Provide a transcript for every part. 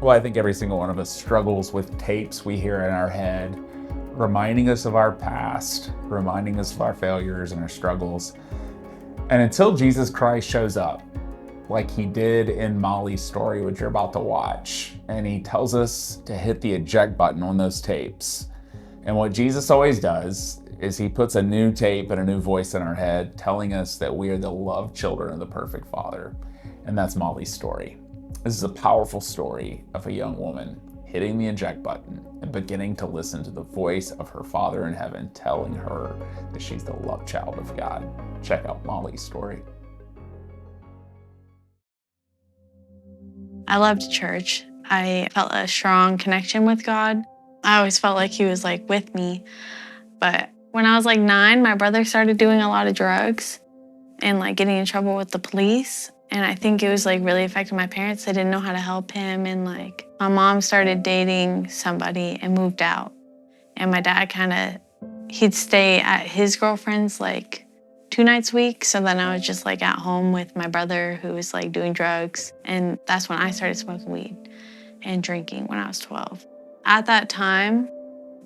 Well, I think every single one of us struggles with tapes we hear in our head, reminding us of our past, reminding us of our failures and our struggles. And until Jesus Christ shows up, like he did in Molly's story, which you're about to watch, and he tells us to hit the eject button on those tapes. And what Jesus always does is he puts a new tape and a new voice in our head, telling us that we are the loved children of the perfect Father. And that's Molly's story. This is a powerful story of a young woman hitting the eject button and beginning to listen to the voice of her Father in heaven telling her that she's the loved child of God. Check out Molly's story. I loved church. I felt a strong connection with God. I always felt like he was like with me. But when I was like 9, my brother started doing a lot of drugs and like getting in trouble with the police. And I think it was like really affecting my parents. They didn't know how to help him. And like my mom started dating somebody and moved out. And my dad he'd stay at his girlfriend's like 2 nights a week. So then I was just like at home with my brother who was like doing drugs. And that's when I started smoking weed and drinking when I was 12. At that time,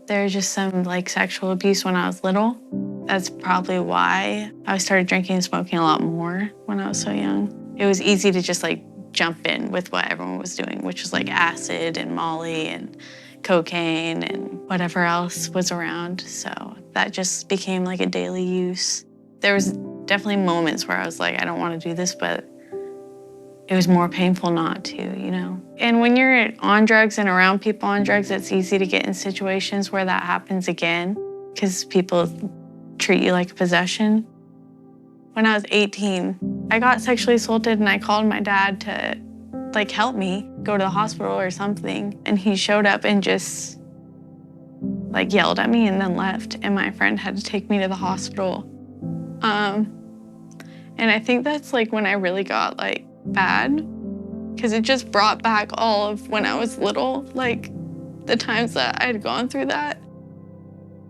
there was just some like sexual abuse when I was little. That's probably why I started drinking and smoking a lot more when I was so young. It was easy to just like jump in with what everyone was doing, which was like acid and Molly and cocaine and whatever else was around. So that just became like a daily use. There was definitely moments where I was like, I don't want to do this, but it was more painful not to, you know? And when you're on drugs and around people on drugs, it's easy to get in situations where that happens again because people treat you like a possession. When I was 18, I got sexually assaulted and I called my dad to like help me go to the hospital or something. And he showed up and just like yelled at me and then left. And my friend had to take me to the hospital. And I think that's like when I really got like bad because it just brought back all of when I was little, like the times that I had gone through that.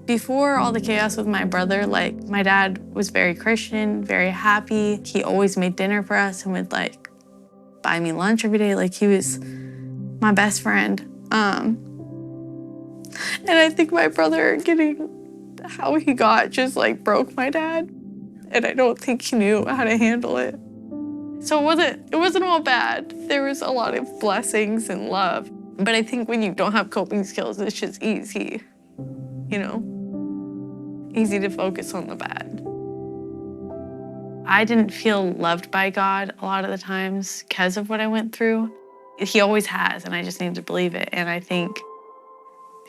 Before all the chaos with my brother, like my dad was very Christian, very happy. He always made dinner for us and would like buy me lunch every day. Like he was my best friend. And I think my brother getting how he got just like broke my dad. And I don't think he knew how to handle it. So it wasn't all bad. There was a lot of blessings and love. But I think when you don't have coping skills, it's just easy, you know? Easy to focus on the bad. I didn't feel loved by God a lot of the times because of what I went through. He always has, and I just need to believe it. And I think,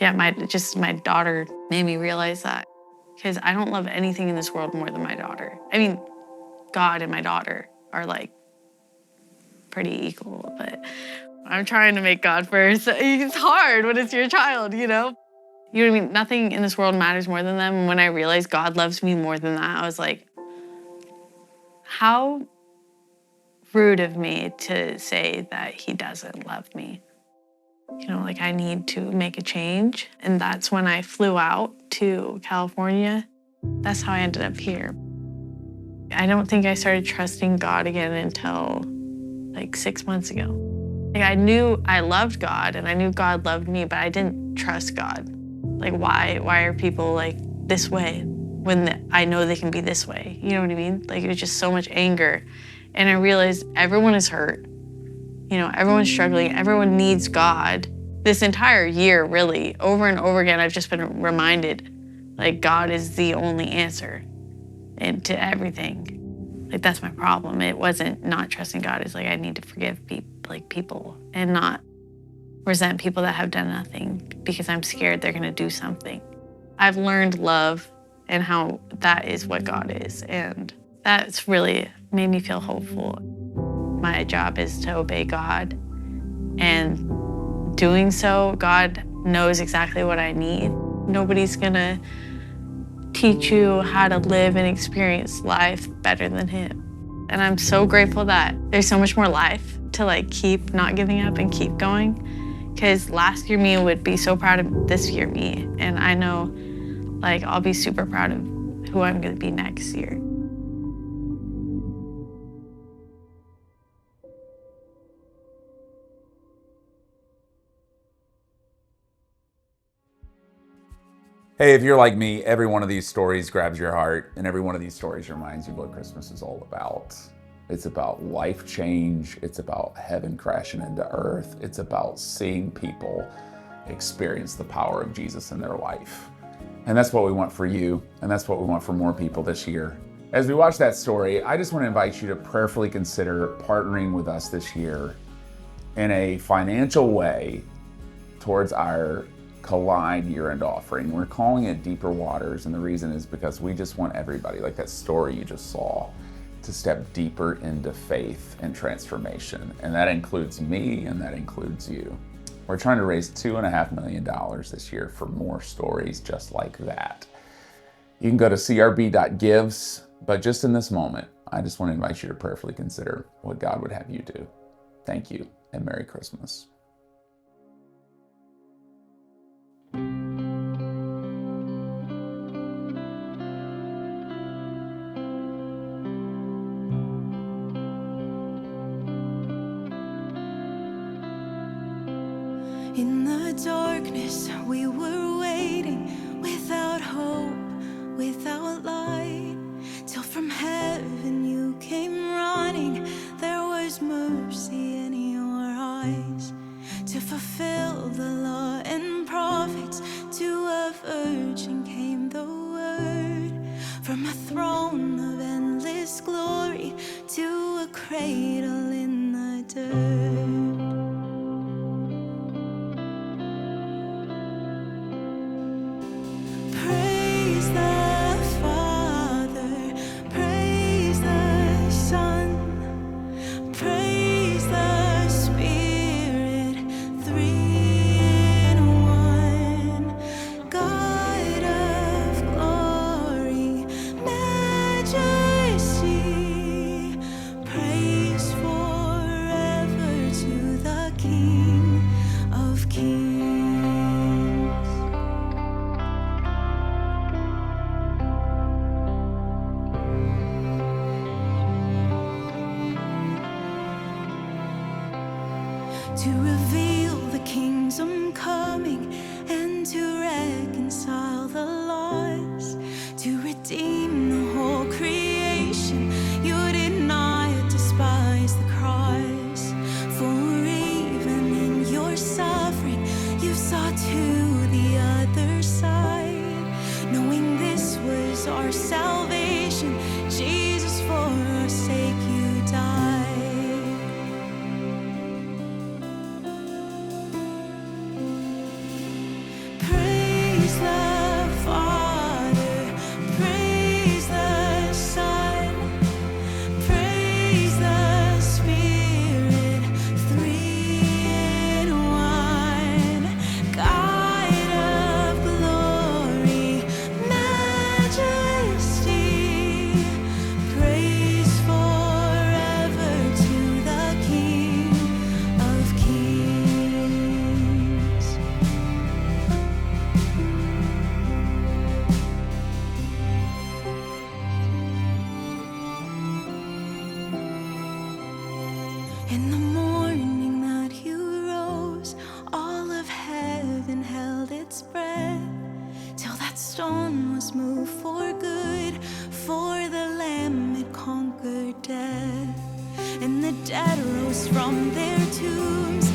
yeah, my daughter made me realize that because I don't love anything in this world more than my daughter. I mean, God and my daughter are like pretty equal, but I'm trying to make God first. It's hard when it's your child, you know? You know what I mean? Nothing in this world matters more than them. And when I realized God loves me more than that, I was like, how rude of me to say that he doesn't love me. You know, like I need to make a change. And that's when I flew out to California. That's how I ended up here. I don't think I started trusting God again until like 6 months ago. Like I knew I loved God and I knew God loved me, but I didn't trust God. Like why are people like this way when I know they can be this way? You know what I mean? Like it was just so much anger. And I realized everyone is hurt. You know, everyone's struggling. Everyone needs God. This entire year, really, over and over again, I've just been reminded, like, God is the only answer to everything. Like, that's my problem. It wasn't not trusting God. It's like I need to forgive people and not resent people that have done nothing because I'm scared they're going to do something. I've learned love and how that is what God is. And that's really made me feel hopeful. My job is to obey God, and doing so, God knows exactly what I need. Nobody's gonna teach you how to live and experience life better than him. And I'm so grateful that there's so much more life to like keep not giving up and keep going. Because last year me would be so proud of this year me. And I know like I'll be super proud of who I'm gonna be next year. Hey, if you're like me, every one of these stories grabs your heart, and every one of these stories reminds you what Christmas is all about. It's about life change. It's about heaven crashing into earth. It's about seeing people experience the power of Jesus in their life. And that's what we want for you, and that's what we want for more people this year. As we watch that story, I just want to invite you to prayerfully consider partnering with us this year in a financial way towards our Collide year-end offering. We're calling it Deeper Waters, and the reason is because we just want everybody, like that story you just saw, to step deeper into faith and transformation. And that includes me, and that includes you. We're trying to raise $2.5 million this year for more stories just like that. You can go to crb.gives, but just in this moment, I just want to invite you to prayerfully consider what God would have you do. Thank you, and Merry Christmas. In the darkness, we were waiting, without hope, without light, till from heaven you came running. There was mercy in your eyes, to fulfill the law and prophets. To a virgin came the word, from a throne of endless glory to a cradle in the dirt. Praise the Father, praise the Son, praise the Spirit, three in one. God of glory, majesty, praise forever to the King of Kings. To reveal the kingdom coming, and to reconcile the lost, to redeem the whole creation. You did not despise the cross, for even in your suffering you saw to the other side, knowing this was our salvation. Jesus, for our sake you died. Praise the Father, praise the Son, praise the Spirit, three in one. God of glory, majesty, praise forever to the King of Kings. In the morning that you rose, all of heaven held its breath, till that stone was moved for good, for the Lamb had conquered death. And the dead rose from their tombs,